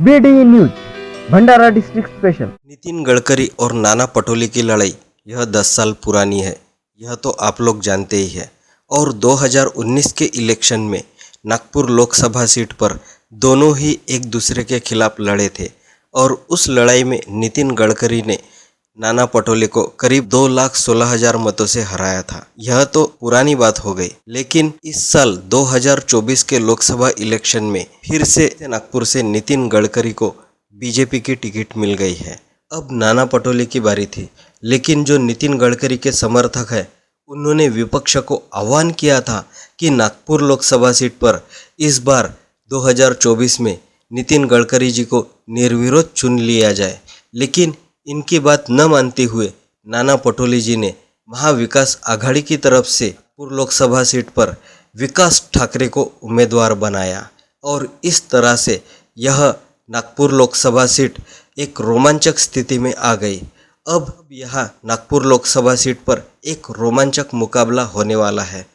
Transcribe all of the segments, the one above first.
BDE news भंडारा district special. Nitin Gadkari और नाना पटोले की लड़ाई यह 10 साल पुरानी है, यह तो आप लोग जानते ही है। और 2019 के इलेक्शन में नागपुर लोकसभा सीट पर दोनों ही एक दूसरे के खिलाफ लड़े थे और उस लड़ाई में नितिन गडकरी ने नाना पटोले को करीब 2,16,000 मतों से हराया था। यह तो पुरानी बात हो गई, लेकिन इस साल 2024 के लोकसभा इलेक्शन में फिर से नागपुर से नितिन गडकरी को बीजेपी की टिकट मिल गई है। अब नाना पटोले की बारी थी, लेकिन जो नितिन गडकरी के समर्थक हैं उन्होंने विपक्ष को आह्वान किया था कि नागपुर लोकसभा सीट पर इस बार 2024 में नितिन गडकरी जी को निर्विरोध चुन लिया जाए। लेकिन इनकी बात न मानते हुए नाना पटोले जी ने महाविकास आघाड़ी की तरफ से नागपुर लोकसभा सीट पर विकास ठाकरे को उम्मीदवार बनाया और इस तरह से यह नागपुर लोकसभा सीट एक रोमांचक स्थिति में आ गई। अब यहाँ नागपुर लोकसभा सीट पर एक रोमांचक मुकाबला होने वाला है।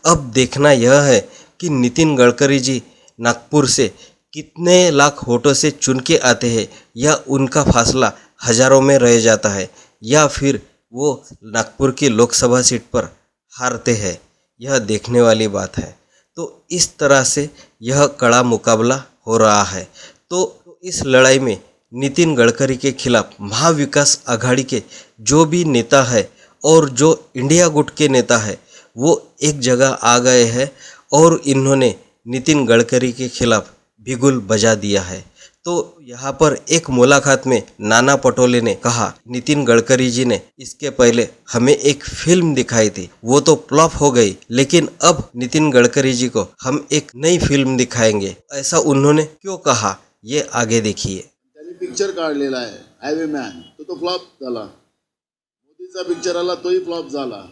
अब देखना यह है कि नितिन गडकरी जी नागपुर से कितने लाख वोटों से चुन के आते हैं या उनका फासला हजारों में रह जाता है या फिर वो नागपुर की लोकसभा सीट पर हारते हैं, यह देखने वाली बात है। तो इस तरह से यह कड़ा मुकाबला हो रहा है। तो इस लड़ाई में नितिन गडकरी के खिलाफ महाविकास आघाड़ी के जो भी नेता है और जो इंडिया गुट के नेता है वो एक जगह आ गए हैं और इन्होंने नितिन गडकरी के खिलाफ बिगुल बजा दिया है। तो यहाँ पर एक मुलाकात में नाना पटोले ने कहा, नितिन गडकरी जी ने इसके पहले हमें एक फिल्म दिखाई थी, वो तो फ्लॉप हो गई, लेकिन अब नितिन गडकरी जी को हम एक नई फिल्म दिखाएंगे। ऐसा उन्होंने क्यों कहा ये आगे देखिए। त्यांनी पिक्चर काढलेला आहे हायवे मॅन, तो फ्लॉप झाला। मोदीचा पिक्चर आला तोही फ्लॉप झाला।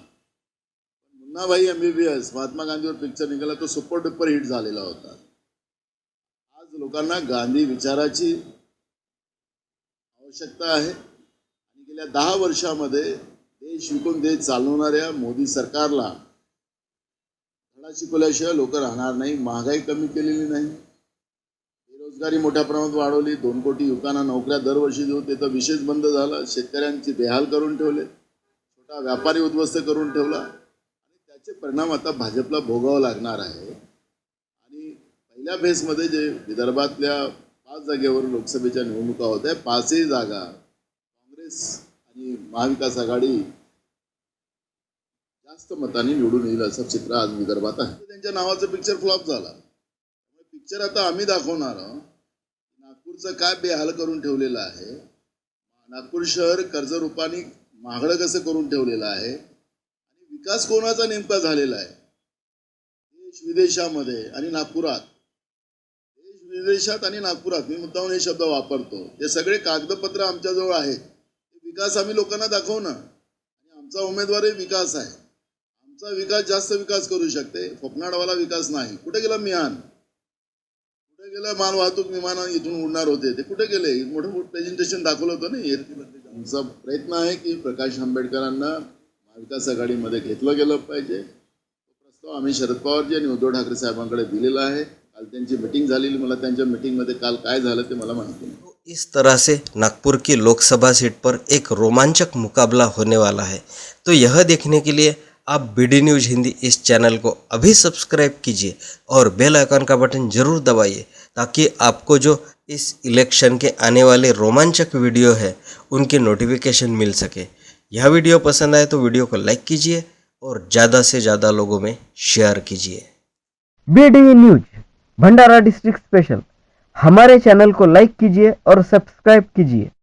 मुन्नाभाई MBBS महात्मा गांधीवर पिक्चर निघाला तो सुपर डुपर हिट झालेला होता। आज लोकांना गांधी विचाराची आवश्यकता आहे आणि गेल्या 10 वर्षामध्ये देश विकून देश चालवणाऱ्या मोदी सरकारला धडा शिकवल्याशिवाय लोक राहणार नाही। महागाई कमी केलेली नाही, बेरोजगारी मोठ्या प्रमाणात वाढवली, 2 कोटी युवकांना नोकऱ्या दरवर्षी देऊ ते तर विशेष बंद झाला, शेतकऱ्यांची बेहाल करून ठेवले, छोटा व्यापारी उद्ध्वस्त करून ठेवला आणि त्याचे परिणाम आता भाजपला भोगावं लागणार आहे। आणि पहिल्या फेजमध्ये जे विदर्भातल्या 5 जागेवर लोकसभेच्या निवडणुका होत्या, 5ही जागा काँग्रेस आणि महाविकास आघाडी जास्त मतांनी निवडून येईल असं चित्र आज विदर्भात आहे। त्यांच्या नावाचं पिक्चर फ्लॉप झाला। पिक्चर आता आम्ही दाखवणार आहोत नागपूरचं काय बेहाल करून ठेवलेलं आहे, नागपूर शहर कर्जरूपाने महागडं कसं करून ठेवलेलं आहे आणि विकास कोणाचा नेमका झालेला आहे देश विदेशामध्ये आणि नागपुरात। देश विदेशात आणि नागपुरात मी मुद्दामून हे शब्द वापरतो, ते सगळे कागदपत्र आमच्याजवळ आहेत। विकास आम्ही लोकांना दाखवणं आणि आमचा उमेदवारही विकास आहे। आमचा विकास जास्त विकास करू शकते, फोकनाडवाला विकास नाही। कुठे गेला मिहान, कुठे गेला माल वाहतूक विमान इथून उडणार होते, ते कुठे गेले? मोठं प्रेझेंटेशन दाखवलं होतं ना। आमचा प्रयत्न आहे की प्रकाश आंबेडकरांना महाविकास आघाडीमध्ये घेतलं गेलं पाहिजे। तो प्रस्ताव आम्ही शरद पवारजी आणि उद्धव ठाकरे साहेबांकडे दिलेला आहे। काल त्यांची मीटिंग झालेली, मला त्यांच्या मीटिंगमध्ये काल काय झालं ते मला माहिती नाही। इस तरह से नागपुर की लोकसभा सीट पर एक रोमांचक मुकाबला होने वाला है। तो यह देखने के लिए आप BD न्यूज़ हिंदी इस चैनल को अभी सब्सक्राइब कीजिए और बेल आइकन का बटन ज़रूर दबाइए ताकि आपको जो इस इलेक्शन के आने वाले रोमांचक वीडियो है उनके नोटिफिकेशन मिल सके। यह वीडियो पसंद आए तो वीडियो को लाइक कीजिए और ज़्यादा से ज़्यादा लोगों में शेयर कीजिए। BDE न्यूज भंडारा डिस्ट्रिक्ट स्पेशल, हमारे चैनल को लाइक कीजिए और सब्सक्राइब कीजिए।